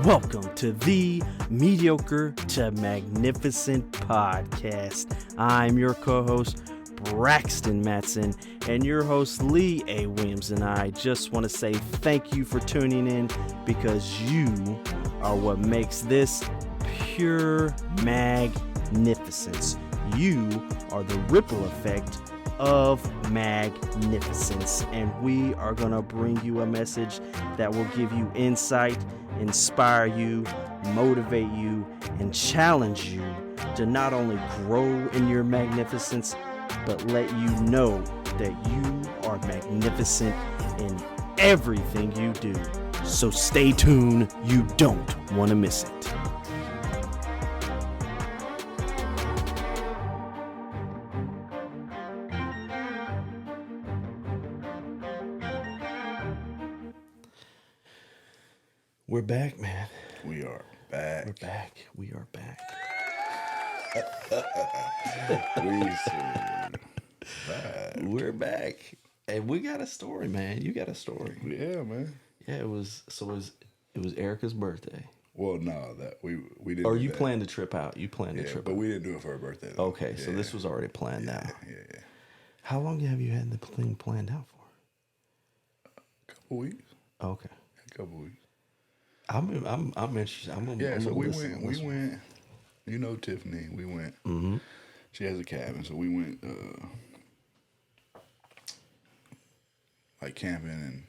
Welcome to the Mediocre to Magnificent podcast. I'm your co-host, Braxton Matson, and your host, Lee A. Williams, and I just want to say thank you for tuning in because you are what makes this pure magnificence. You are the ripple effect of magnificence, and we are going to bring you a message that will give you insight, inspire you, motivate you, and challenge you to not only grow in your magnificence, but let you know that you are magnificent in everything you do. So stay tuned, you don't want to miss it. We're back, man. We are back. We're back. We are back. We're back. And we got a story, man. You got a story. Yeah, man. Yeah, it was Erica's birthday. Well, no, that we didn't. Or do you that. planned the trip out. You planned the trip but out. we didn't do it for her birthday. Though. Okay, so this was already planned out. Yeah. How long have you had the thing planned out for? A couple weeks. Okay. A couple weeks. I'm interested. So we went. You know Tiffany. We went. Mm-hmm. She has a cabin, so we went like camping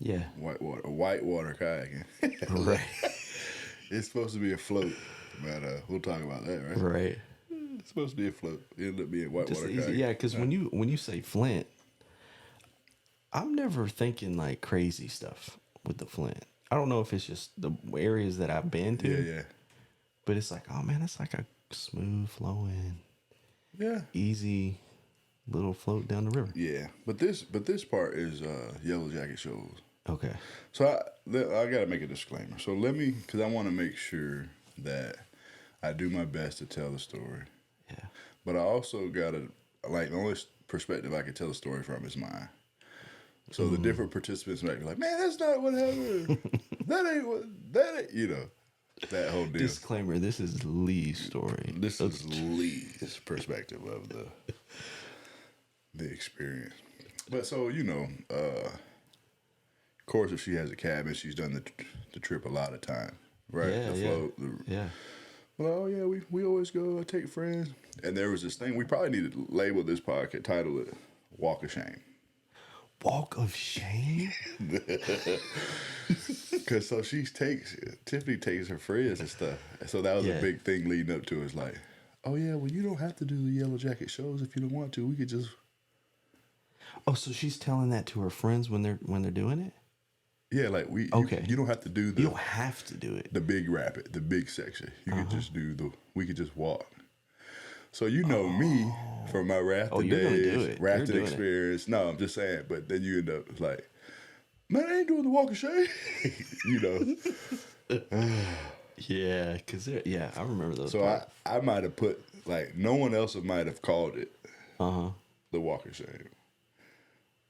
and whitewater kayaking. Right. It's supposed to be a float, but we'll talk about that, right? Right. It's supposed to be a float. It ended up being whitewater kayaking. Yeah, because when you say Flint, I'm never thinking like crazy stuff with the Flint. I don't know if it's just the areas that I've been to. Yeah. But it's like, oh man, it's like a smooth flowing, easy little float down the river. Yeah, but this part is Yellow Jacket shows. Okay. So I got to make a disclaimer. So because I want to make sure that I do my best to tell the story. Yeah. But I also got to, like, the only perspective I can tell the story from is mine. So the different participants might be like, man, that's not what happened. that ain't, that whole deal. Disclaimer, this is Lee's story. This is Lee's perspective of the experience. But so, of course, if she has a cabin, she's done the trip a lot of times, right? Yeah, the float. Yeah. Well, we always go take friends. And there was this thing, we probably need to label this podcast, title it Walk of Shame. Walk of shame? Because Tiffany takes her friends and stuff. So that was a big thing leading up to it. It's like, oh yeah, well, you don't have to do the Yellow Jacket shows if you don't want to. We could just. Oh, so she's telling that to her friends when they're doing it? Yeah, like you don't have to do you don't have to do it. The big rapid, the big section. You could just we could just walk. So me from my rafting days, rafting experience. No, I'm just saying. But then you end up like, man, I ain't doing the walk of shame. Yeah, because I remember those. So I might have put, like, no one else might have called it the walk of shame.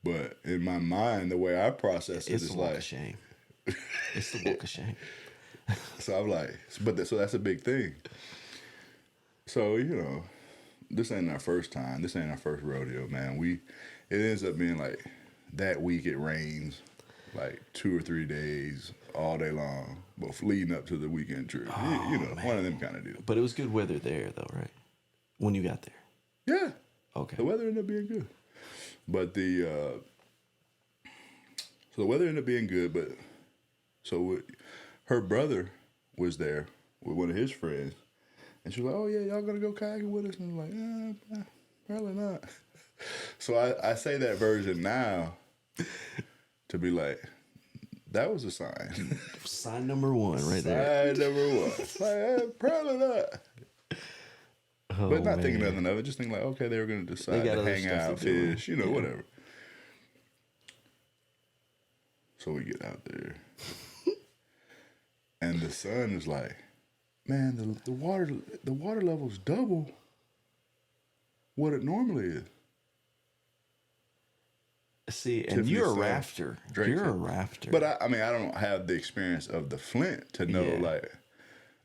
But in my mind, the way I process it's is the walk of shame. It's the walk of shame. So I'm like, so that's a big thing. So, this ain't our first time. This ain't our first rodeo, man. It ends up being like that week it rains like 2 or 3 days all day long, but leading up to the weekend trip. One of them kind of deals. But it was good weather there, though, right? When you got there. Yeah. Okay. The weather ended up being good. But so the weather ended up being good, but her brother was there with one of his friends. And she was like, oh, yeah, y'all going to go kayaking with us? And I'm like, probably not. So I say that version now to be like, that was a sign. Sign number one right there. Sign number one. Like, probably not. Oh, but not thinking nothing of it. Just thinking like, okay, they were going to decide to hang out, fish, whatever. So we get out there. And the sun is like, man, the water level's double what it normally is. See, and Tiffany you're a stuff, rafter. Drake You're a stuff. rafter. But I mean, I don't have the experience of the Flint to know Yeah. like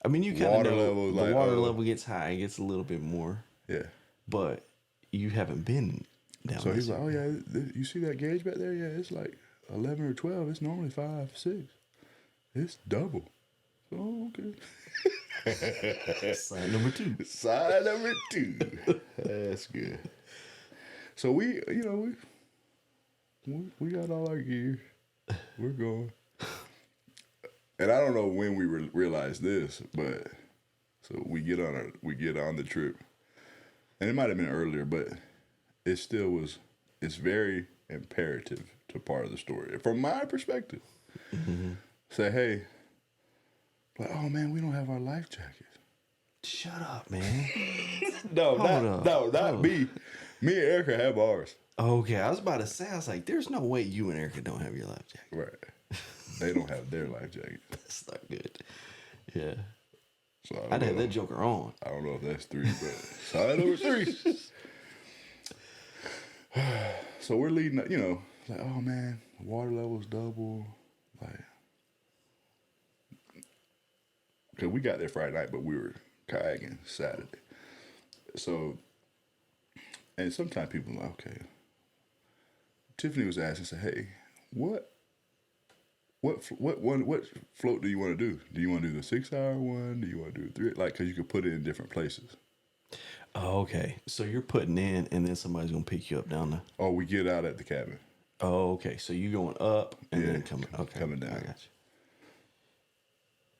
I mean, you kind of water know level, the like, water level gets high, it gets a little bit more, yeah. but you haven't been down. So this he's like, oh yeah, you see that gauge back there? Yeah, it's like 11 or 12. It's normally 5, 6. It's double. Oh, okay. Sign number 2. Side number 2. That's good. So we got all our gear. We're going. And I don't know when we realized this, but so we get on the trip, and it might have been earlier, but it still was. It's very imperative to part of the story from my perspective. Mm-hmm. Say, hey, like, oh man, we don't have our life jackets. Shut up, man. No, Hold not up. me. Me and Erica have ours. Okay, I was about to say, I was like, there's no way you and Erica don't have your life jacket. Right. They don't have their life jackets. That's not good. Yeah. So I'd have that joker on. I don't know if that's 3, but side number 3. So we're leading up, like, oh man, the water level's double. Like, because we got there Friday night, but we were kayaking Saturday. So, and sometimes people are like, okay. Tiffany was asking, say, hey, what float do you want to do? Do you want to do the 6-hour one? Do you want to do the 3? Like, because you could put it in different places. Oh, okay. So you're putting in, and then somebody's gonna pick you up down there. Oh, we get out at the cabin. Oh, okay. So you going up and then coming. Okay, coming down. I got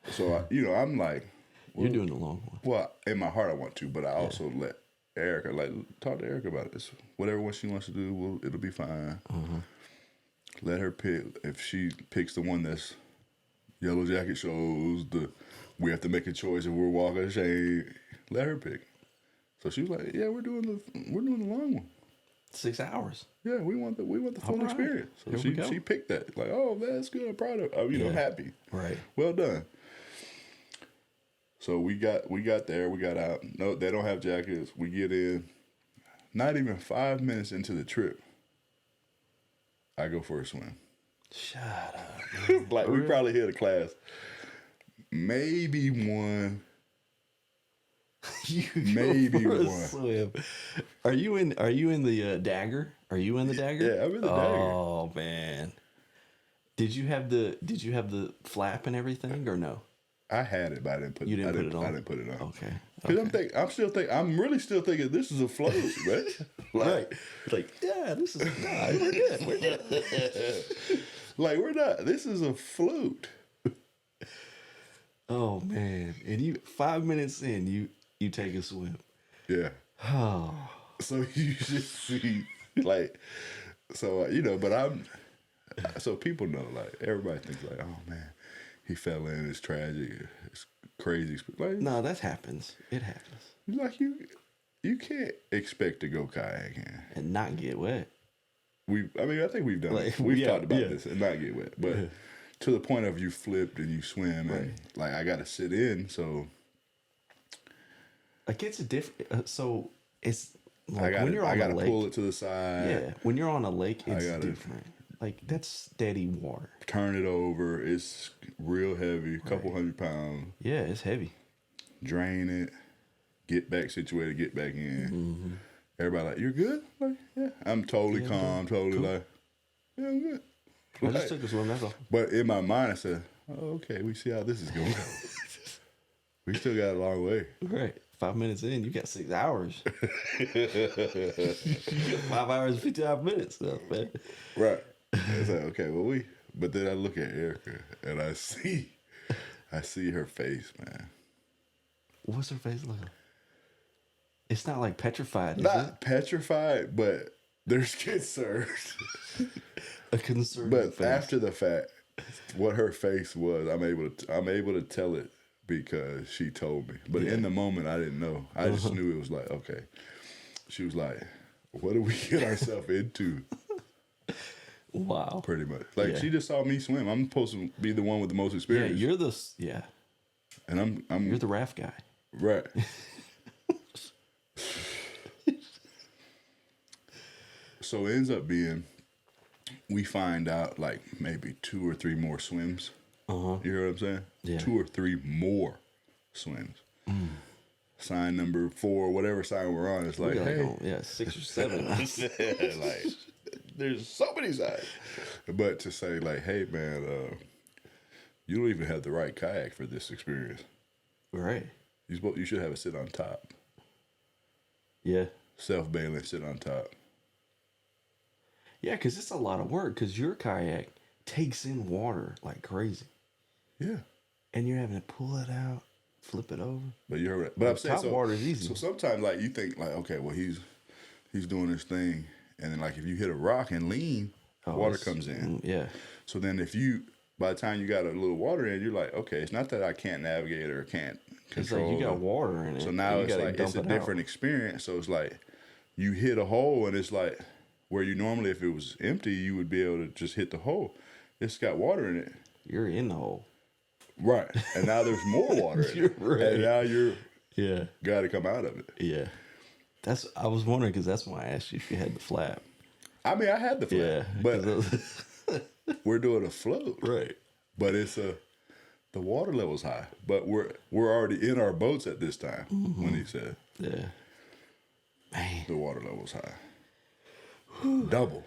you. So I'm like, well, You're doing the long one. well, in my heart I want to, but I also let Erica talk to Erica about it. It's whatever one she wants to do, it'll be fine. Let her pick. If she picks the one that's yellow jacket shows, we have to make a choice if we're walking a shade. Let her pick. So she was like, yeah, we're doing the long one. 6 hours. Yeah, we want the full All right. experience. So Here we go. she picked that. Like, oh man, that's good. I'm proud of. I'm happy. Right. Well done. So we got there. We got out. No, they don't have jackets. We get in. Not even 5 minutes into the trip, I go for a swim. Shut up. Man. Like we probably hit a class, maybe one. Maybe for a one. swim. Are you in the dagger? Are you in the dagger? Yeah, I'm in the dagger. Oh man. Did you have the flap and everything or no? I had it, but I didn't put. You didn't put it on? I didn't put it on. Okay. Because I'm really still thinking this is a float, man. Right. Like, yeah, this is we're good. We're good. Like we're not. This is a float. Oh man. And you 5 minutes in, you take a swim. Yeah. Oh. So you just see, like, so but so people know, like, everybody thinks, like, oh man, he fell in, it's tragic, it's crazy. Like, No, that happens. It happens. like you can't expect to go kayaking. And not get wet. I think we've done it. Like, We've yeah, talked about yeah. this and not get wet, but to the point of you flipped and you swim and like I got to sit in, so Like it's a different. So it's like I when you're on got a to lake. pull it to the side. Yeah, when you're on a lake, it's gotta- different. Like that's steady water. Turn it over. It's real heavy, couple 100 pounds. Yeah, it's heavy. Drain it, get back situated, get back in. Everybody like, you're good? Like, yeah. I'm totally calm, totally like, yeah, I'm good. I Like, just took a swim. That's all. but in my mind, I said, oh, okay, we see how this is going. We still got a long way. Right. 5 minutes in, you got 6 hours. You got 5 hours and 55 minutes, though, man. Right. It's like, okay, well, but then I look at Erica and I see her face, man. What's her face like? It's not like petrified, is Not petrified, but there's concerned. it? A concerned But face. after the fact, what her face was, I'm able to tell it because she told me. But in the moment, I didn't know. I just knew it was like, okay. She was like, what did we get ourselves into? Wow. Pretty much. Like, she just saw me swim. I'm supposed to be the one with the most Yeah, experience. and I'm you're the raft guy. right. So it ends up being we find out like maybe 2 or 3 more swims. Uh-huh. You hear what I'm saying? Yeah. 2 or 3 more swims. Sign number 4, whatever sign we're on, it's like, We're hey, on, 6 or 7. like there's so many signs. But to say like, hey man, you don't even have the right kayak for this experience. Right. You should have it sit on top. Yeah. Self-bailing, sit on top. Yeah, because it's a lot of work because your kayak takes in water like crazy. Yeah. And you're having to pull it out, flip it over. But you're right. But I'm saying top water is easy. So sometimes like you think like, okay, well he's doing his thing, and then like if you hit a rock and lean, water comes in. Yeah. So then by the time you got a little water in, you're like, okay, it's not that I can't navigate or can't control. It's like you got water in it. So now it's like it's a different experience. So it's like you hit a hole and it's like where you normally, if it was empty, you would be able to just hit the hole. It's got water in it. You're in the hole. Right. And now there's more water in it. Right. And now you're Yeah. got to come out of it. Yeah. I was wondering because that's why I asked you if you had the flap. I mean, I had the flap, Yeah. but we're doing a float. Right. But it's the water level's high. But we're already in our boats at this time when he said Yeah. Man. the water level's high. Double.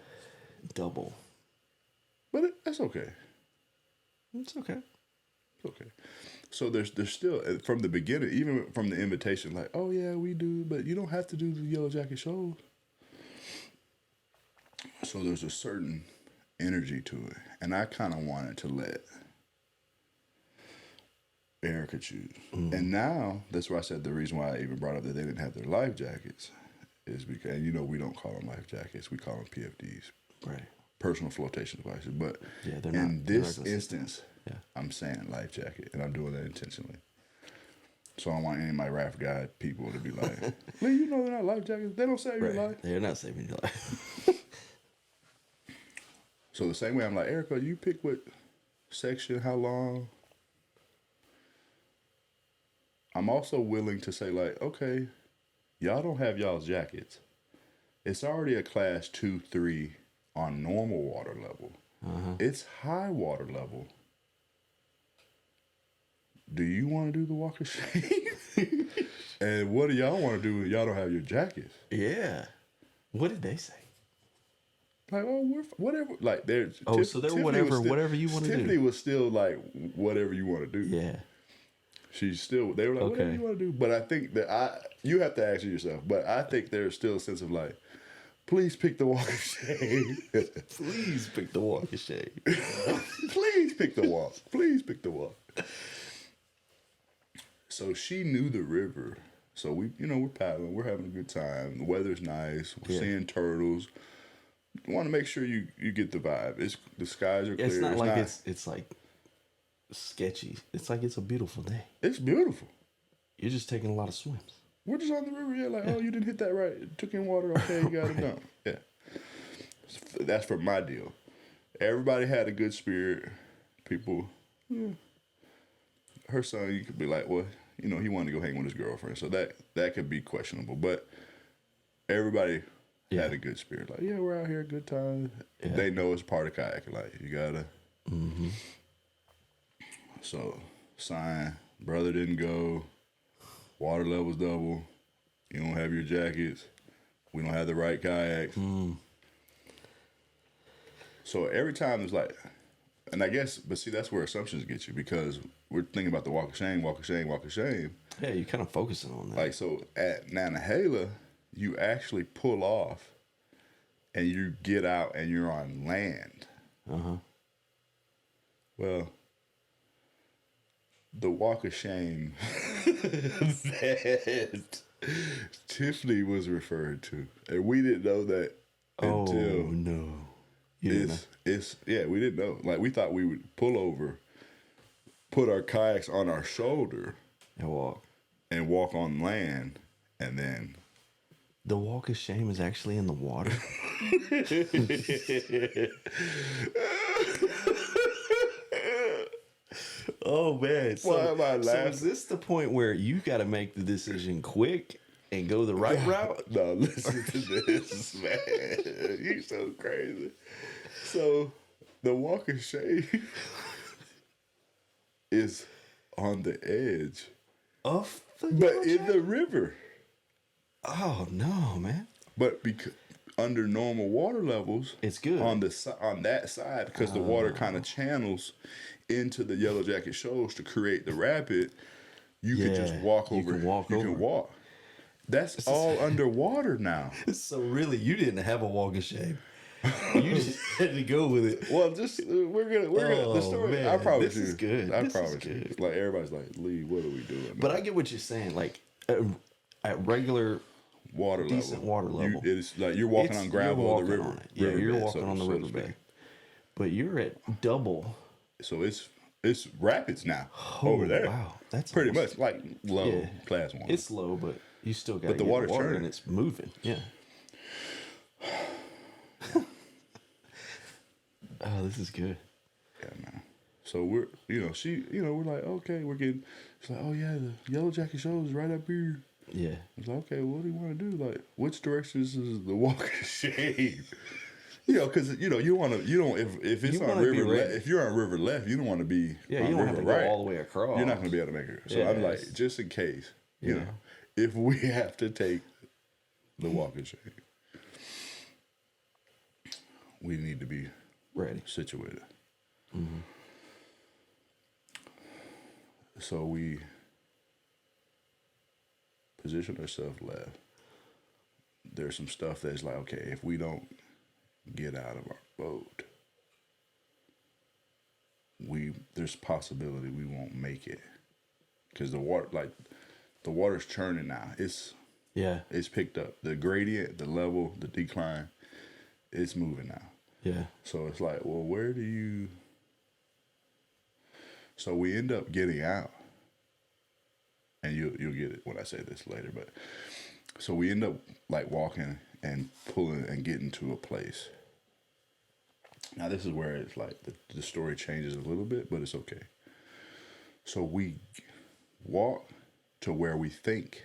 But that's okay. It's okay. Okay. So there's still, from the beginning, even from the invitation, like, oh yeah, we do, but you don't have to do the Yellow Jacket show. So there's a certain energy to it. And I kind of wanted to let Erica choose. And now, that's why I said the reason why I even brought up that they didn't have their life jackets is because, and we don't call them life jackets, we call them PFDs. Right. Personal flotation devices. But Yeah, they're in not. this They're not instance, Yeah. I'm saying life jacket, and I'm doing that intentionally. So I don't want any of my raft guide people to be like, Lee, you know they're not life jackets. They don't save your life. They're not saving your life. So the same way I'm like, Erica, you pick what section, how long. I'm also willing to say like, okay, y'all don't have y'all's jackets. It's already a class 2, 3 on normal water level. It's high water level. Do you want to do the walk of shame? And what do y'all want to do when y'all don't have your jackets? Yeah. What did they say? Like, oh, we're whatever. Like, there's. Oh, so they're whatever you want to do. Tiffany was still like, whatever you want to do. Yeah. She's still. They were like, whatever you want to do. But I think that you have to ask yourself. But I think there's still a sense of like, please pick the walk of shame. Please pick the walk of shame. Please pick the walk. Please pick the walk. So she knew the river. So we're paddling. We're having a good time. The weather's nice. We're seeing turtles. You want to make sure you get the vibe. The skies are clear. It's not like it's like sketchy. It's like it's a beautiful day. It's beautiful. You're just taking a lot of swims. We're just on the river. Yeah, like, oh, you didn't hit that right. It took in water. Okay, you got it done. Yeah. That's for my deal. Everybody had a good spirit. People, her son, you could be like, well, he wanted to go hang with his girlfriend. So that could be questionable. But everybody had a good spirit. Like, yeah, we're out here, good time. Yeah. They know it's part of kayaking. Like, you gotta. Mm-hmm. So, sign, brother didn't go. Water level's double. You don't have your jackets. We don't have the right kayaks. So every time there's like, and I guess, but see, that's where assumptions get you because we're thinking about the walk of shame, walk of shame, walk of shame. Yeah, you're kind of focusing on that. Like, so at Nanahala, you actually pull off and you get out and you're on land. Well, the walk of shame that Tiffany was referred to, and we didn't know that until no, we didn't know. Like, we thought we would pull over, put our kayaks on our shoulder, and walk on land, and then the walk of shame is actually in the water. Oh man! Why am I laughing? So is this the point where you got to make the decision quick and go the right route? No, listen to this, man. You so crazy. So the walk of shame is on the edge, Of the but Yellow in Jacket? the river. Oh no, man. But under normal water levels, It's good. on that side because the water kind of channels into the Yellow Jacket shoals to create the rapid. You could just Yeah, walk you over. can walk you over. can walk. That's all underwater now. So really, you didn't have a walk of shame. You just had to go with it. Well, just we're gonna the Oh, story. I man, promise this you. is good. I This is promise you. good. Like everybody's like, Lee, what are we doing? But man? I get what you're saying. Like at regular, Water decent level. water level. It's like you're walking on gravel you're of the walking river. on it. Yeah, you're riverbed, walking on the so to riverbed. speak. But you're at double. So it's rapids now Oh, over there. wow, that's pretty almost- much like low Yeah. class 1. It's low, but you still got. But the water's water turning. and it's moving. Yeah. Oh, this is good. Yeah, man. So we're we're like, okay, we're getting. It's like, oh yeah, the Yellow Jacket show is right up here. Yeah. It's like, okay, what do you want to do? Like, which direction is the walk of shame? Because you don't if it's You on wanna be river ready. if you're on river left, you don't want to be Yeah, on you don't river have to go right. all the way across. You're not going to be able to make it. So I'm Yes. like, just in case, Yeah. if we have to take the walk of shame, we need to be ready. situated. So we position ourselves left. There's some stuff that's like, okay, if we don't get out of our boat, there's possibility we won't make it because the water's churning now. It's picked up. The gradient, the level, the decline, it's moving now. Yeah. So it's like, well, where do you? So we end up getting out, and you'll get it when I say this later. But so we end up like walking and pulling and getting to a place. Now this is where it's like the story changes a little bit, but it's okay. So we walk to where we think,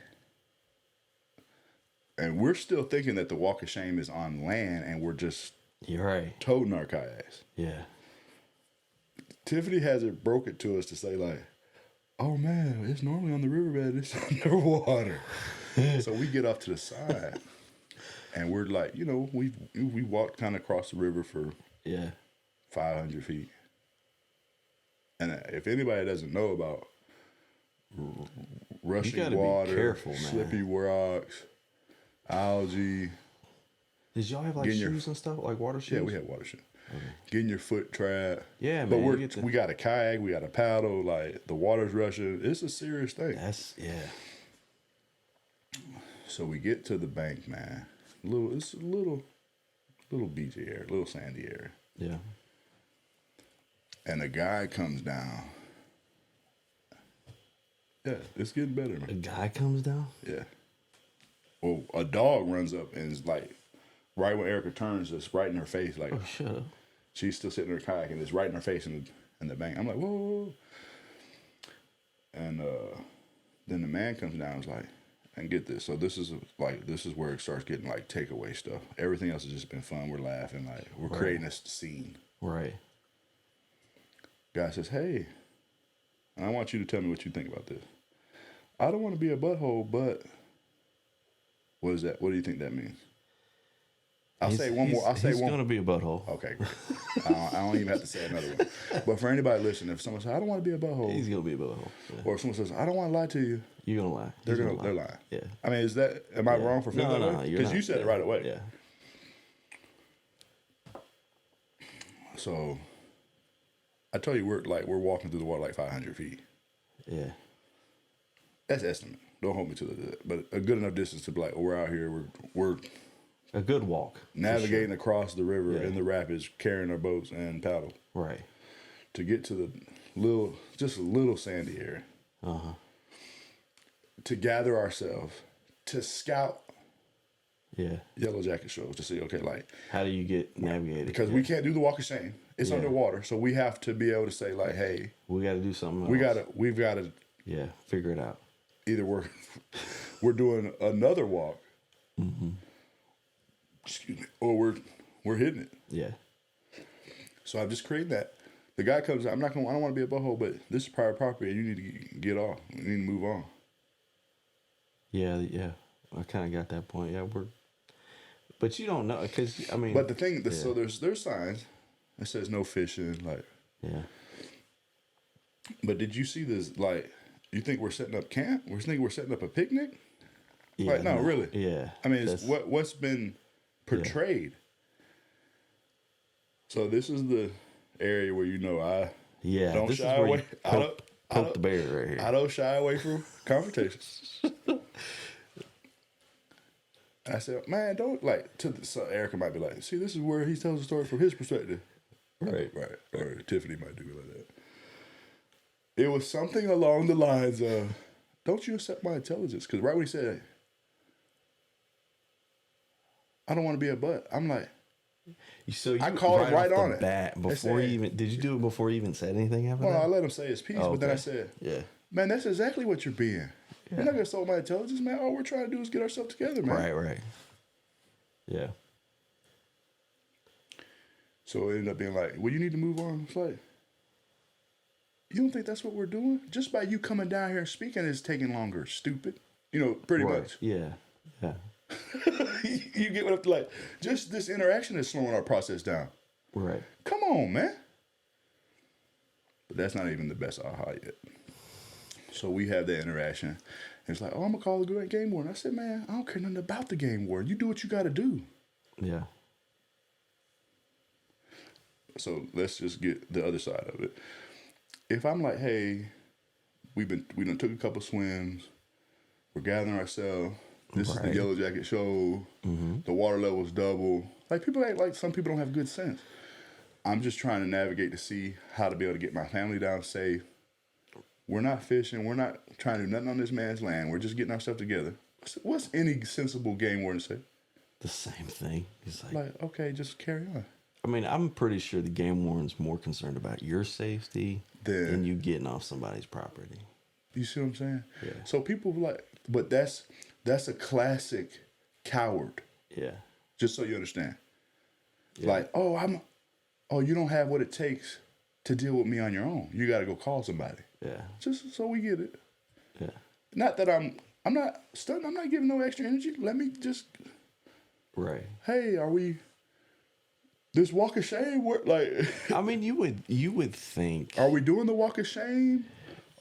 and we're still thinking that the walk of shame is on land, and we're just You're right. toting our kayaks. Yeah. Tiffany has it broke it to us to say like, oh man, it's normally on the riverbed, it's underwater. So we get off to the side, and we're like, we walked kind of across the river for 500 feet. And if anybody doesn't know about rushing water, be careful, man. slippy rocks, algae. Did y'all have like Getting your- shoes and stuff, like water shoes? Yeah, we had water shoes. Getting your foot trapped. Yeah, But man. we got a kayak, we got a paddle, like the water's rushing. It's a serious thing. So we get to the bank, man. It's a little beachy area, little sandy area. Yeah. And a guy comes down. Yeah, it's getting better, A man. guy comes down? Yeah. Well, a dog runs up and is like, right when Erica turns, it's right in her face. Like, Oh, shut up. she's still sitting in her kayak and it's right in her face in the bank. I'm like, whoa, whoa, whoa. And then the man comes down and is like, and get this. So this is where it starts getting like takeaway stuff. Everything else has just been fun. We're laughing, like we're creating this scene. Right. Guy says, hey, I want you to tell me what you think about this. I don't want to be a butthole, but what is that? What do you think that means? I'll say one more. He's gonna be a butthole. Okay, great. I don't even have to say another one. But for anybody listening, if someone says, I don't want to be a butthole, He's gonna be a butthole. Yeah. or if someone says, I don't want to lie to you, You're gonna lie. they're He's lying. Yeah. I mean, am I wrong for feeling that way? you're Because not. you said it right away. Yeah. So I tell you, we're walking through the water like 500 feet. Yeah. That's estimate. Don't hold me to that, but a good enough distance to be like, oh, we're out here. We're A good walk. for navigating across the river Yeah. in the rapids, carrying our boats and paddle sure. Right. to get to the little sandy area. Uh-huh. To gather ourselves, to scout Yeah. Yellow Jacket shows to see, okay, like, How do you get navigated? because we can't do the walk of shame. It's Yeah. underwater, so we have to be able to say, like, hey, We got to do something else. we've got to Yeah. Figure it out. either we're doing another walk, excuse me, or we're hitting it. Yeah. So I've just created that. The guy comes, I don't want to be a butthole, but this is private property and you need to get off. You need to move on. Yeah. I kind of got that point. Yeah, but you don't know, because, I mean. But the thing, so there's signs that says no fishing, like. Yeah. But did you see this, like, you think we're setting up camp? You think we're setting up a picnic? Yeah, Like, no, really. Yeah. I mean, it's what's been portrayed. So this is the area where I don't shy away. Poke the bear right here. I don't shy away from confrontations. I said, man, don't so Erica might be like, see, this is where he tells the story from his perspective. Right. Or Tiffany might do it like that. It was something along the lines of, don't you accept my intelligence? Because right when he said, I don't want to be a butt, I'm like, so you I called him right on it. Did you do it before he even said anything after that? I let him say his piece, but then I said, man, that's exactly what you're being. Yeah. You're not going to solve my intelligence, man. All we're trying to do is get ourselves together, man. Right. Yeah. So it ended up being like, well, you need to move on. It's like, you don't think that's what we're doing? Just by you coming down here and speaking is taking longer, stupid. Pretty much. Yeah. You get what I'm like. Just this interaction is slowing our process down. Right. Come on, man. But that's not even the best aha yet. So we have that interaction. And it's like, I'm going to call the game warden. I said, man, I don't care nothing about the game warden. You do what you got to do. Yeah. So let's just get the other side of it. If I'm like, hey, we done took a couple swims. We're gathering ourselves. This is the Yellow Jacket show. Mm-hmm. The water level's double. Like, people act like some people don't have good sense. I'm just trying to navigate to see how to be able to get my family down safe. We're not fishing. We're not trying to do nothing on this man's land. We're just getting ourselves together. What's any sensible game warden say? The same thing. He's like, okay, just carry on. I mean, I'm pretty sure the game warden's more concerned about your safety than you getting off somebody's property. You see what I'm saying? Yeah. So people but that's a classic coward. Yeah. Just so you understand. Yeah. Like, you don't have what it takes to deal with me on your own. You got to go call somebody. Yeah. Just so we get it. Yeah. Not that I'm not stunned. I'm not giving no extra energy. Let me just. Right. Hey, are we? This walk of shame? I mean, you would think. Are we doing the walk of shame?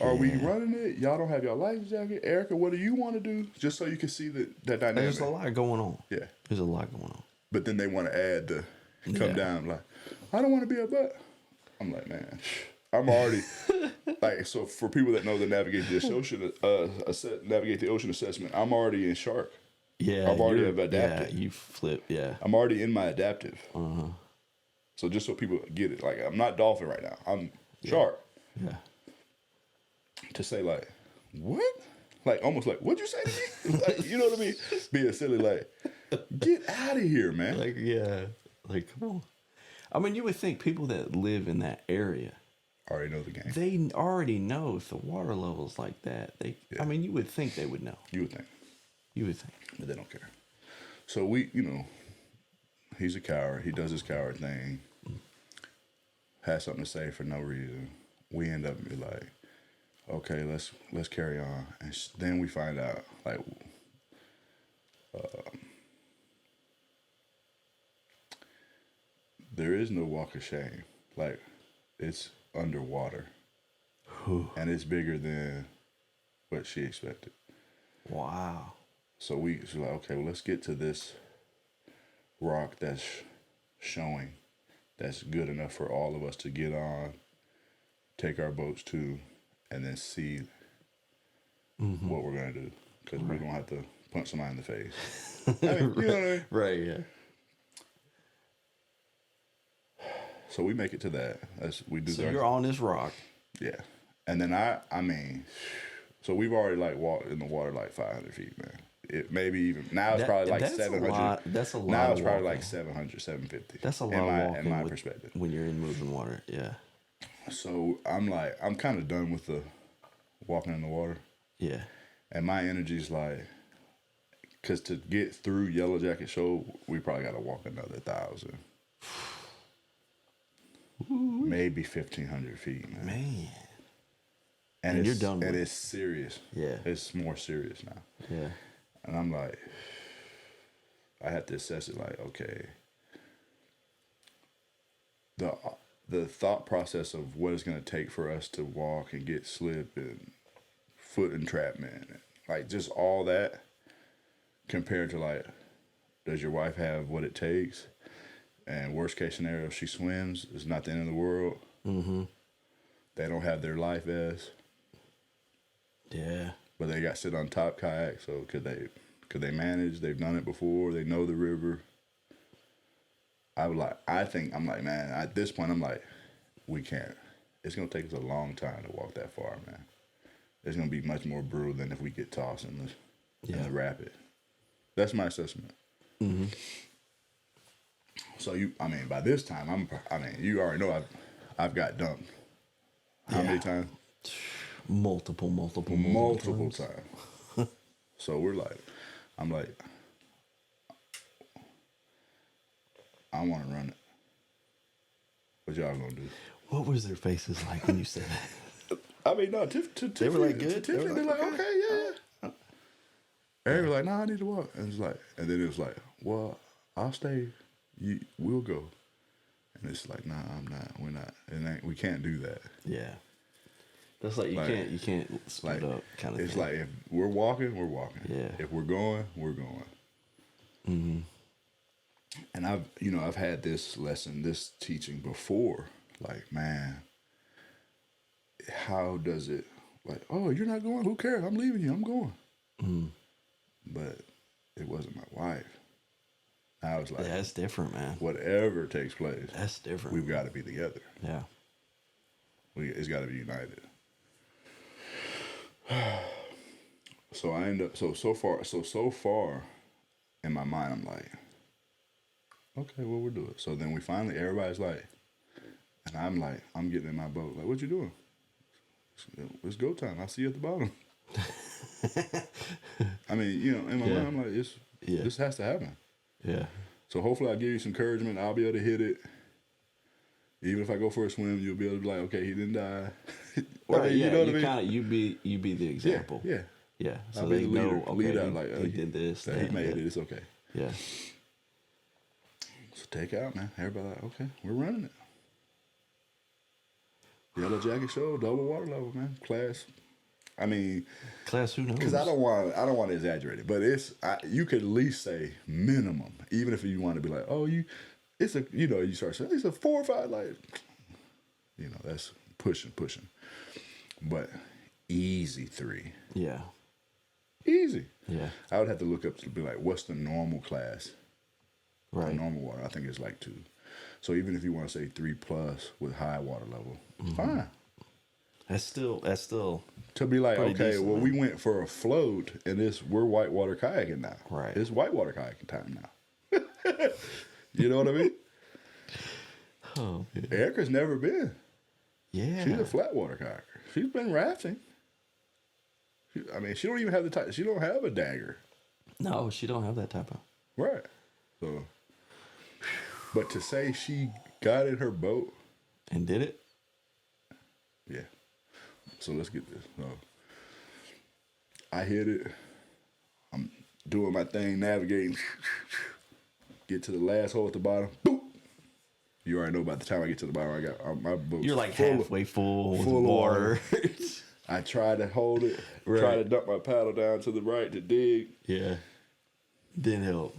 Are we running it? Y'all don't have your life jacket. Erica, what do you want to do? Just so you can see that dynamic. There's a lot going on. Yeah. There's a lot going on. But then they want to add the come down like, I don't want to be a butt. I'm like, man, I'm already so for people that know the navigate the ocean assessment, I'm already in shark. Yeah. I'm already adaptive. Yeah, you flip, yeah. I'm already in my adaptive. Uh-huh. So just so people get it, like, I'm not dolphin right now. I'm shark. Yeah. To say like, what? Like, almost like, what'd you say to me? Like, you know what I mean? Being silly, like, get out of here, man. Like, yeah. Like, come on. I mean, you would think people that live in that area already know the game. They already know if the water level's like that. I mean, you would think they would know. You would think. You would think. But they don't care. So he's a coward. He does his coward thing. Has something to say for no reason. We end up be like, okay, let's carry on. And then we find out, like, there is no walk of shame. Like, it's underwater. And it's bigger than what she expected. Wow. So we're like, okay, well, let's get to this rock that's showing, that's good enough for all of us to get on, take our boats to, and then see what we're going to do. Because we don't have to punch somebody in the face. I mean, you know what I mean? Right, yeah. So we make it to that. So you're on this rock. Yeah. And then I mean, so we've already like walked in the water like 500 feet, man. It maybe even now it's probably like 700. That's a lot. Now it's probably like 700, 750. That's a lot in my perspective. When you're in moving water, yeah. So I'm kind of done with the walking in the water. Yeah. And my energy's like, because to get through Yellow Jacket Show, we probably got to walk another 1,000. maybe 1,500 feet, man. And you're done with and it. it's serious. Yeah. It's more serious now. Yeah. And I'm like, I had to assess it like, okay, the thought process of what it's going to take for us to walk and get slip and foot entrapment, like just all that compared to like, does your wife have what it takes? And worst case scenario, if she swims, it's not the end of the world. Mm-hmm. They don't have their life vests, Yeah. but they got sit on top kayak. So could they manage? They've done it before. They know the river. I'm like, man, at this point, I'm like, we can't. It's going to take us a long time to walk that far, man. It's going to be much more brutal than if we get tossed in the rapid. That's my assessment. Mm-hmm. So by this time, you already know I've got dumped. How many times? Multiple times. So I'm like, I want to run it. What y'all gonna do? What was their faces like when you said that? I mean, no, They were like, good? Tiffany, they're like, okay, yeah. Eric was like, nah, I need to walk. And then it was like, well, I'll stay. We'll go. And it's like, nah, I'm not. We're not. We can't do that. Yeah. That's like you can't split up kind of it's thing. like if we're walking, we're walking. Yeah. If we're going, we're going. Mm-hmm. And I've had this teaching before. Like, man, how does it, like, oh, you're not going? Who cares? I'm leaving you. I'm going. Mm-hmm. But it wasn't my wife. I was like, yeah, that's different, man. Whatever takes place, That's different. we've got to be together. Yeah. It's got to be united. So I end up so far in my mind, I'm like, okay, well, we'll do it. So then everybody's like, and I'm like, I'm getting in my boat. Like, what you doing? It's go time. I'll see you at the bottom. I mean, in my mind, I'm like, this has to happen. Yeah. So hopefully I'll give you some encouragement. I'll be able to hit it. Even if I go for a swim, you'll be able to be like, okay, he didn't die. Right, you know what I mean? You be the example. Yeah. Yeah. So I'll be they the leader. know, okay, lead out like, he did this. He made it. It's okay. Yeah. So take out, man. Everybody like, okay, we're running it. Yellow jacket show, double water level, man. Class. I mean, class, who knows? Because I don't want to exaggerate it, but you could at least say minimum, even if you want to be like, oh, you start saying it's a 4 or 5, like, that's pushing, but easy 3. Yeah. Easy. Yeah. I would have to look up to be like, what's the normal class? Right. The normal water, I think it's like 2. So even if you want to say 3+ with high water level, fine. That's still to be like, okay, decent, well, man. we went for a float, and we're whitewater kayaking now. Right. It's whitewater kayaking time now. You know what I mean? Oh, man. Erica's never been. Yeah. She's a flatwater kayaker. She's been rafting. She don't even have she don't have a dagger. No, she don't have that type of. Right. So, but to say she got in her boat. And did it? Yeah. So let's get this. So I hit it. I'm doing my thing, navigating. Get to the last hole at the bottom. Boop. You already know by the time I get to the bottom, I got my boat. You're like halfway full with water. I tried to hold it. Right. Tried to dump my paddle down to the right to dig. Yeah. Didn't help.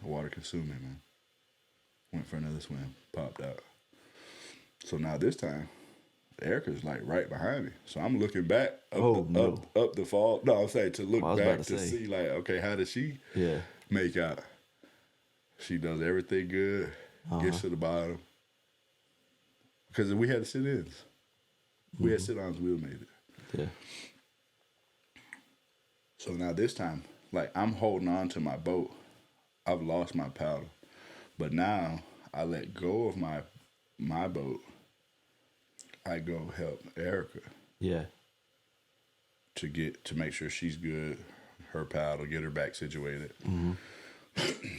Water consumed me, man. Went for another swim. Popped out. So now this time, Erica's like right behind me. So I'm looking back up the fall. No, I'm saying to look back to see like, okay, how did she make out? She does everything good. Gets to the bottom. Because we had sit-ins. We had sit-ons, we would have made it. Yeah. So now this time, like I'm holding on to my boat. I've lost my paddle. But now I let go of my boat. I go help Erica. Yeah. To make sure she's good, her paddle, get her back situated. Mm-hmm.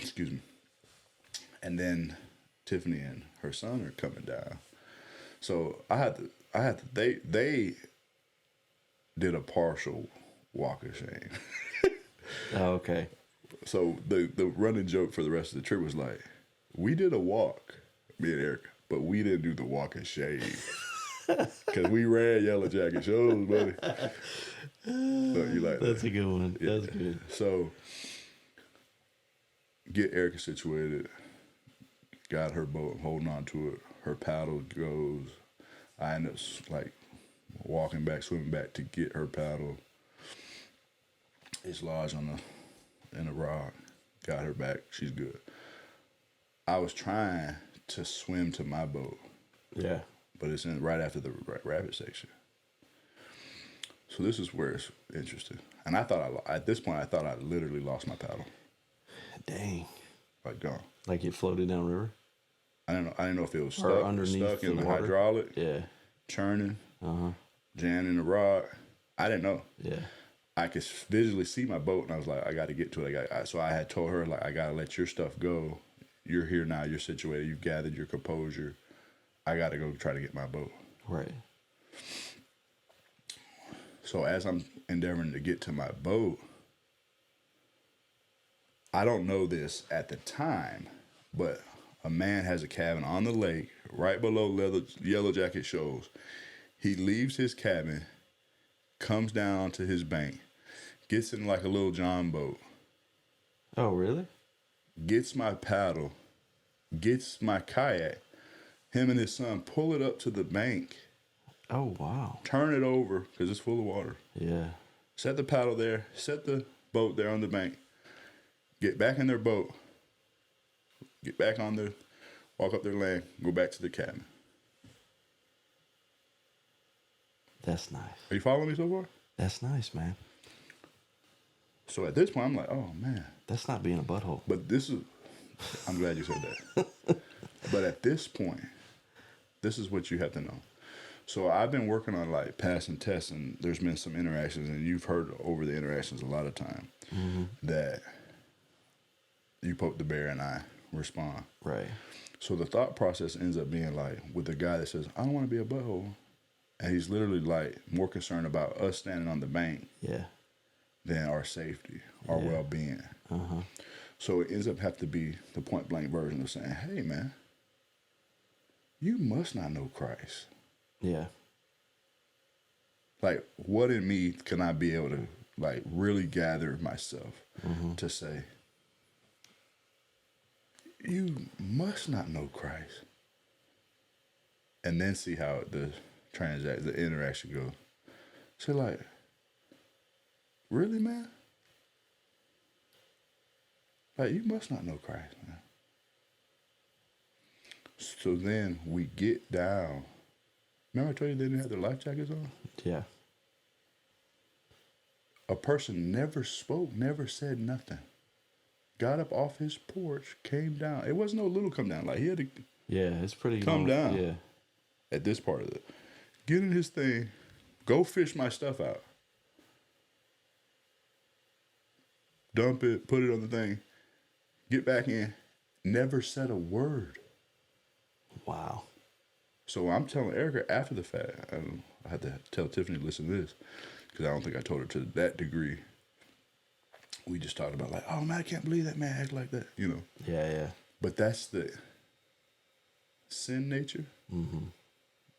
Excuse me. And then Tiffany and her son are coming down. So they did a partial walk of shame. Oh, okay. So the running joke for the rest of the trip was like, we did a walk, me and Eric, but we didn't do the walk of shame. Because we ran Yellow Jacket shows, buddy. So you like That's that? a good one. Yeah. That's good. So get Erica situated, got her boat, holding on to it. Her paddle goes. I end up like walking back, swimming back to get her paddle. It's lodged in a rock. Got her back. She's good. I was trying to swim to my boat. Yeah. But it's right after the rabbit section. So this is where it's interesting. And I thought at this point I thought I literally lost my paddle. Dang. Like gone. Like it floated down river? I didn't know if it was Or stuck, underneath stuck in the the water? hydraulic, Yeah. churning, Uh-huh. jamming the rock. I didn't know. Yeah. I could visually see my boat, and I was like, I got to get to it. So I had told her, like, I got to let your stuff go. You're here now. You're situated. You've gathered your composure. I got to go try to get my boat. Right. So as I'm endeavoring to get to my boat, I don't know this at the time, but a man has a cabin on the lake right below Yellow Jacket shows. He leaves his cabin, comes down to his bank, gets in like a little John boat, Oh, really? gets my paddle, gets my kayak. Him and his son pull it up to the bank, Oh, wow. turn it over because it's full of water. Yeah. Set the paddle there, set the boat there on the bank, get back in their boat, get back on their, walk up their land, go back to the cabin. That's nice. Are you following me so far? That's nice, man. So at this point, I'm like, oh man. That's not being a butthole. But this is, I'm glad you said that. But at this point, this is what you have to know. So I've been working on like passing tests, and there's been some interactions, and you've heard over the interactions a lot of time that you poke the bear and I respond. Right. So the thought process ends up being like with the guy that says, I don't want to be a butthole. And he's literally like more concerned about us standing on the bank Yeah. than our safety, our well-being. Uh-huh. So it ends up having to be the point blank version of saying, hey man, you must not know Christ. Yeah. Like, what in me can I be able to like really gather myself to say, you must not know Christ, and then see how the interaction goes. So like, really, man? Like, you must not know Christ, man. So then we get down. Remember I told you they didn't have their life jackets on? Yeah. A person never spoke, never said nothing. Got up off his porch, came down. It wasn't no little come down. Like, he had to Yeah, it's pretty Come long. down. Yeah. at this part of it. Get in his thing, go fish my stuff out. Dump it, put it on the thing, get back in, never said a word. Wow. So I'm telling Erica after the fact, I had to tell Tiffany to listen to this, because I don't think I told her to that degree. We just talked about like, oh man, I can't believe that man act like that, you know. Yeah, yeah. But that's the sin nature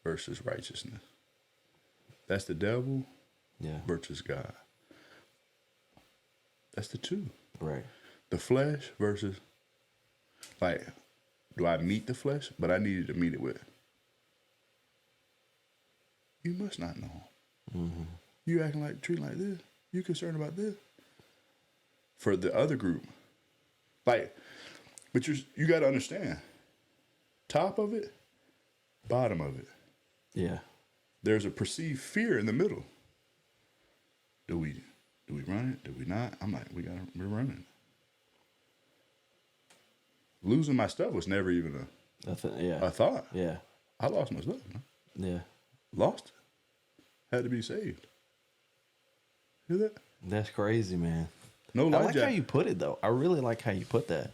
versus righteousness. That's the devil Yeah. versus God. That's the two. Right. The flesh versus, like, do I meet the flesh? But I needed to meet it with, you must not know. You acting like, treating like this. You concerned about this. For the other group, like, but you got to understand, top of it, bottom of it. Yeah. There's a perceived fear in the middle. Do we run it? Do we not? I'm like, we're running. Losing my stuff was never even Yeah. a thought. Yeah. I lost my stuff. Man. Yeah. Lost it. Had to be saved. Hear that? That's crazy, man. No I life like how jacket. you put it, though. I really like how you put that.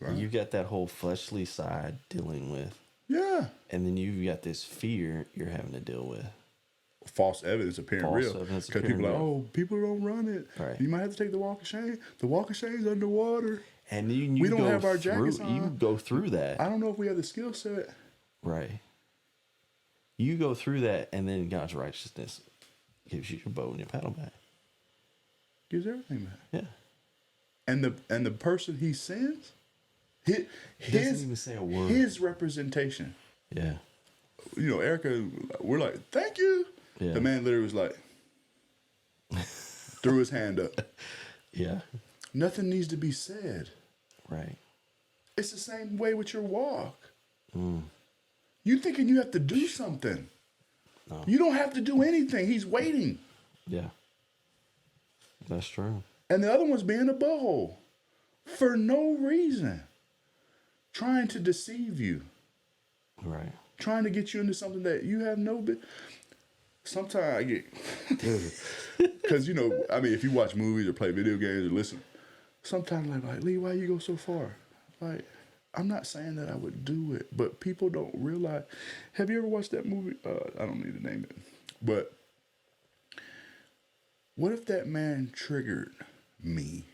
Right. You got that whole fleshly side dealing with, Yeah. and then you've got this fear you're having to deal with. False evidence appearing False real. evidence Because appearing people are like, real. oh, people don't run it. Right. You might have to take the walk of shame. The walk of shame's underwater. And you We don't go have our through, jackets on. You go through that. I don't know if we have the skill set. Right. You go through that, and then God's righteousness gives you your bow and your paddle back. Gives everything back. Yeah. And the person he sends, his Doesn't even say a word. His representation. Yeah. You know, Erica, we're like, thank you. Yeah. The man literally was like, threw his hand up. Yeah. Nothing needs to be said. Right. It's the same way with your walk. Mm. You thinking you have to do something. No. You don't have to do anything. He's waiting. Yeah. That's true. And the other one's being a butthole for no reason. Trying to deceive you. Right. Trying to get you into something that you have no bit. Sometimes I get, because you know, I mean, if you watch movies or play video games or listen, sometimes like Lee, why you go so far? Like, I'm not saying that I would do it, but people don't realize. Have you ever watched that movie? I don't need to name it, but what if that man triggered me,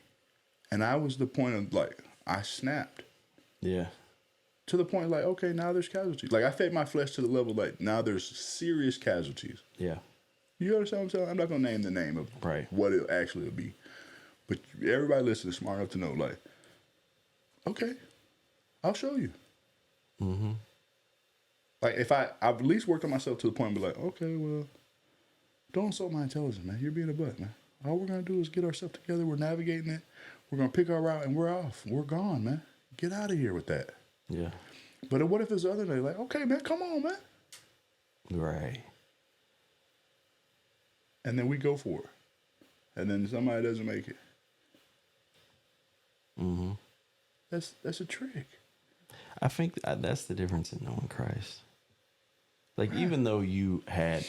and I was the point of like I snapped. Yeah. To the point like, okay, now there's casualties. Like I fed my flesh to the level like now there's serious casualties. Yeah. You understand what I'm saying? I'm not gonna name the name of Right. what it actually will be. But everybody listening is smart enough to know, like, okay, I'll show you. Mm-hmm. Like if I've at least worked on myself to the point where like, okay, well, don't insult my intelligence, man. You're being a butt, man. All we're gonna do is get ourselves together, we're navigating it, we're gonna pick our route and we're off. We're gone, man. Get out of here with that. Yeah. But what if it's the other day? Like, okay, man, come on, man. Right. And then we go for it. And then somebody doesn't make it. Mm-hmm. That's a trick. I think that's the difference in knowing Christ. Like, even though you had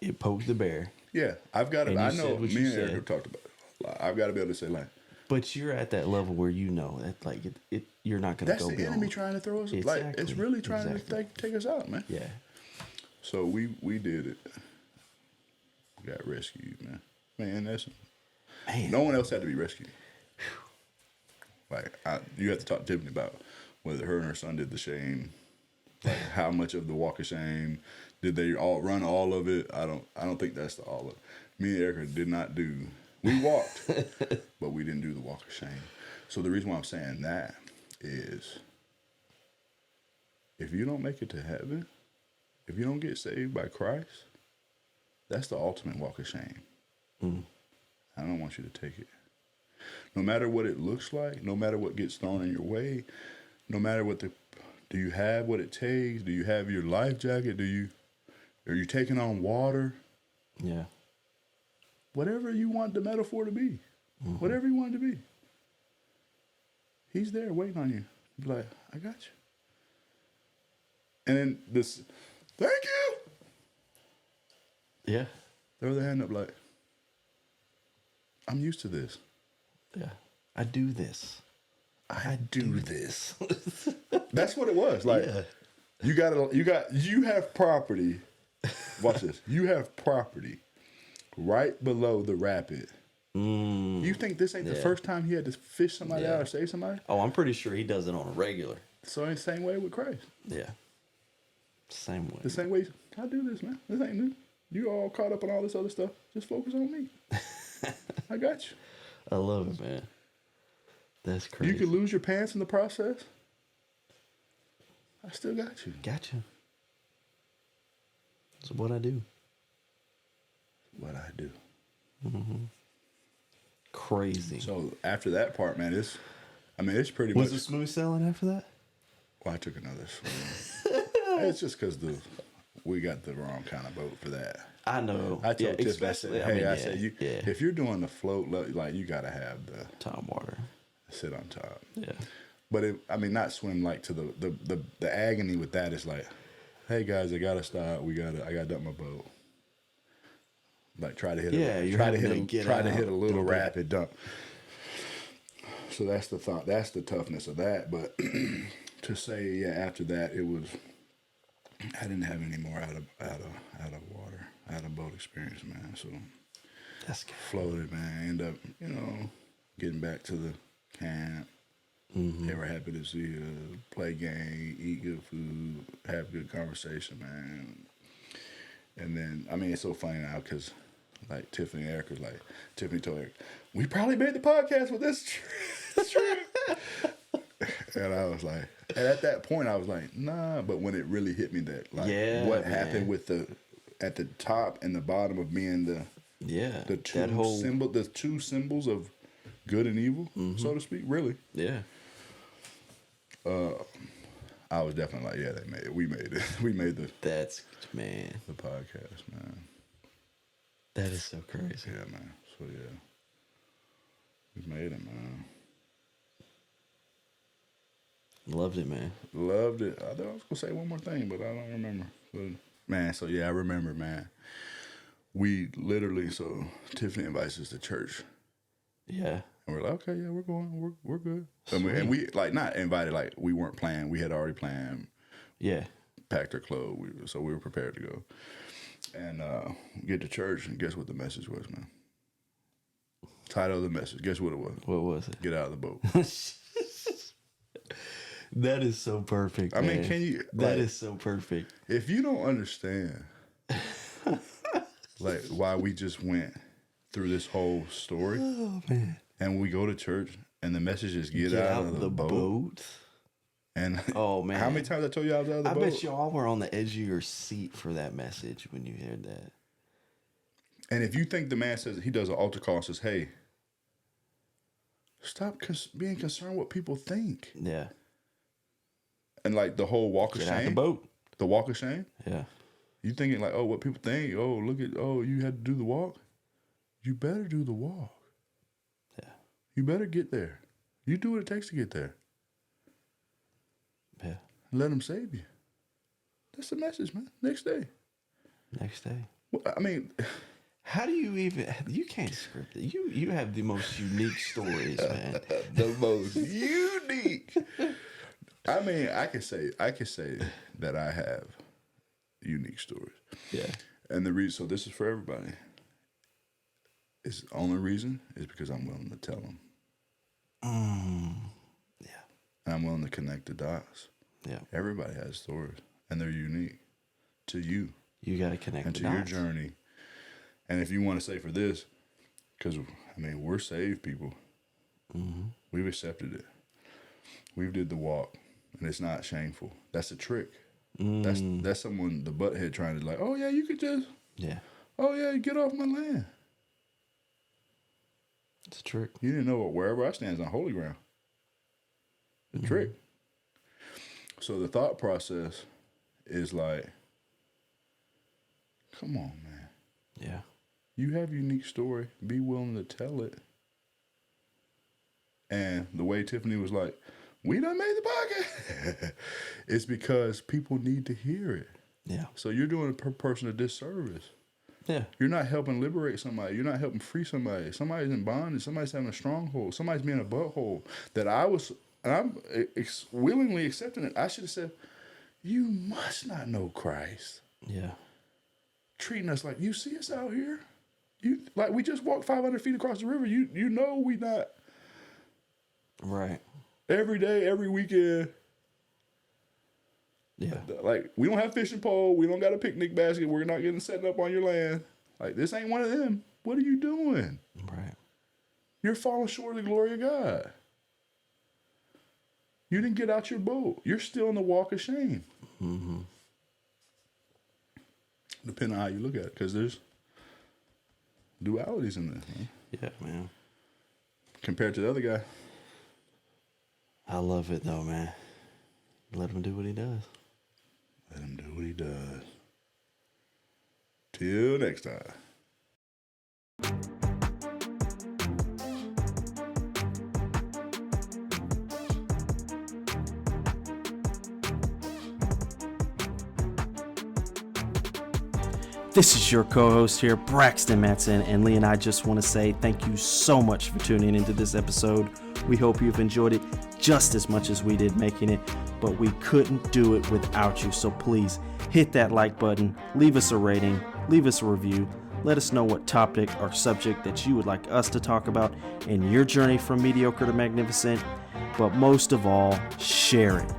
it poked the bear, Yeah, I've got to. And you I said know. what Me you and Eric said. have talked about it. Like, I've got to be able to say, like, but you're at that level where you know that, like, you're not going to that's go the beyond. enemy trying to throw us. Like, it's Exactly. really trying Exactly. to take us out, man. Yeah. So we did it. We got rescued, man. Man, that's Man. no one else had to be rescued. Like you have to talk to Tiffany about whether her and her son did the shame, like how much of the walk of shame did they all run all of it? I don't think that's the all of it. Me and Erica did not do. We walked, but we didn't do the walk of shame. So the reason why I'm saying that is, if you don't make it to heaven, if you don't get saved by Christ, that's the ultimate walk of shame. Mm. I don't want you to take it. No matter what it looks like, no matter what gets thrown in your way, no matter what do you have what it takes? Do you have your life jacket? Are you taking on water? Yeah. Whatever you want the metaphor to be, whatever you want it to be, he's there waiting on you. Be like, I got you. And then this, thank you. Yeah. Throw the hand up like, I'm used to this. Yeah. I do this. I do this. That's what it was. Like, you have property. Watch this. You have property right below the rapid. You think this ain't the first time he had to fish somebody out or save somebody? Oh, I'm pretty sure he does it on a regular. So it's the same way with Christ. Yeah. Same way. The same way, I do this, man. This ain't new. You all caught up on all this other stuff. Just focus on me. I got you. I love it, man. That's crazy. You could lose your pants in the process. I still got you. Gotcha. That's what I do. What I do. Crazy. So after that part, man, it's pretty Was much. it smooth sailing after that? Well, I took another swim. It's just because we got the wrong kind of boat for that. I know. I told Tiff, I especially- said, hey, I I mean, said, yeah. if you're doing the float, like you got to have the Tom water. sit on top. Yeah. But not swim like to the agony with that is like, hey guys, I gotta stop. I gotta dump my boat. Like try to hit Yeah, you're having to get try to out hit a little bit. rapid dump. So that's the thought. That's the toughness of that. But to say, yeah, after that, it was. I didn't have any more out of water, out of boat experience, man. So That's good. floated, man. End up, getting back to the camp. They were happy to see us, play game, eat good food, have good conversation, man. And then, I mean, it's so funny now because, like, Tiffany and Eric was like, Tiffany told Eric, we probably made the podcast with this trip. And I was like, and at that point, I was like, nah. But when it really hit me that, like, what happened with at the top and the bottom of being the two symbols of good and evil, so to speak, really. Yeah. I was definitely like, yeah, they made it. We made it. We made the podcast, man. That is so crazy. Yeah, man. So yeah, we made it, man. Loved it, man. Loved it. I thought I was gonna say one more thing, but I don't remember. But man, so yeah, I remember, man. We literally, so Tiffany invites us to church. Yeah. And we're like, okay, yeah, we're going, we're good. And we like not invited, like we weren't planning. We had already planned. Yeah. Packed our clothes, so we were prepared to go. And get to church, and guess what the message was, man? Title of the message. Guess what it was? What was it? Get out of the boat. That is so perfect. I man. mean, can you? That is so perfect. If you don't understand, like why we just went through this whole story, Oh man. and we go to church, and the message is get out of the boat. And oh man, how many times I told you I was out of the boat? I bet y'all were on the edge of your seat for that message when you heard that. And if you think the man says he does an altar call and says, "Hey, stop being concerned what people think," Yeah. and like the whole walk of Get shame, out the boat. the walk of shame. Yeah. You thinking like, oh, what people think? Oh, look at, oh, you had to do the walk. You better do the walk. Yeah. You better get there. You do what it takes to get there. Yeah. Let him save you. That's the message, man. Next day. Next day. Well, I mean, How do you even? You can't script it. You have the most unique stories, man. the most unique. I mean, I can say that I have unique stories. Yeah. And the reason, so this is for everybody. It's the only reason is because I'm willing to tell them. Yeah. And I'm willing to connect the dots. Yeah. Everybody has stories, and they're unique to you You got to connect and the to your dots. journey. And if you want to say for this, because, I mean, we're saved people. Mm-hmm. We've accepted it. We've did the walk, and it's not shameful. That's a trick. That's someone, the butthead, trying to like, oh, yeah, you could just, Yeah. oh, yeah, get off my land. It's a trick. You didn't know what wherever I stand is on holy ground. The trick. So the thought process is like, come on, man. Yeah. You have a unique story. Be willing to tell it. And the way Tiffany was like, we done made the podcast. It's because people need to hear it. Yeah. So you're doing a person a disservice. Yeah. You're not helping liberate somebody. You're not helping free somebody. Somebody's in bondage. Somebody's having a stronghold. Somebody's being a butthole. That I'm willingly accepting it. I should have said, you must not know Christ. Yeah. Treating us like, you see us out here? You like we just walked 500 feet across the river. You know we not Right. every day, every weekend. Yeah. Like we don't have fishing pole. We don't got a picnic basket. We're not getting set up on your land. Like this ain't one of them. What are you doing? Right. You're falling short of the glory of God. You didn't get out your boat. You're still in the walk of shame. Mm-hmm. Depending on how you look at it, because there's dualities in this, man. Yeah, man. Compared to the other guy. I love it though, man. Let him do what he does. Let him do what he does. Till next time. This is your co-host here, Braxton Matson, and Lee and I just want to say thank you so much for tuning into this episode. We hope you've enjoyed it just as much as we did making it, but we couldn't do it without you. So please hit that like button, leave us a rating, leave us a review. Let us know what topic or subject that you would like us to talk about in your journey from mediocre to magnificent. But most of all, share it.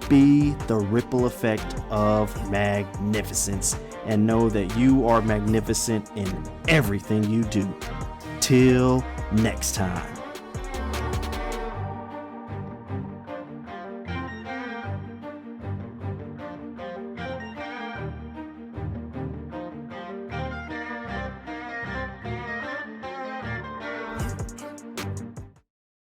Be the ripple effect of magnificence and know that you are magnificent in everything you do. Till next time.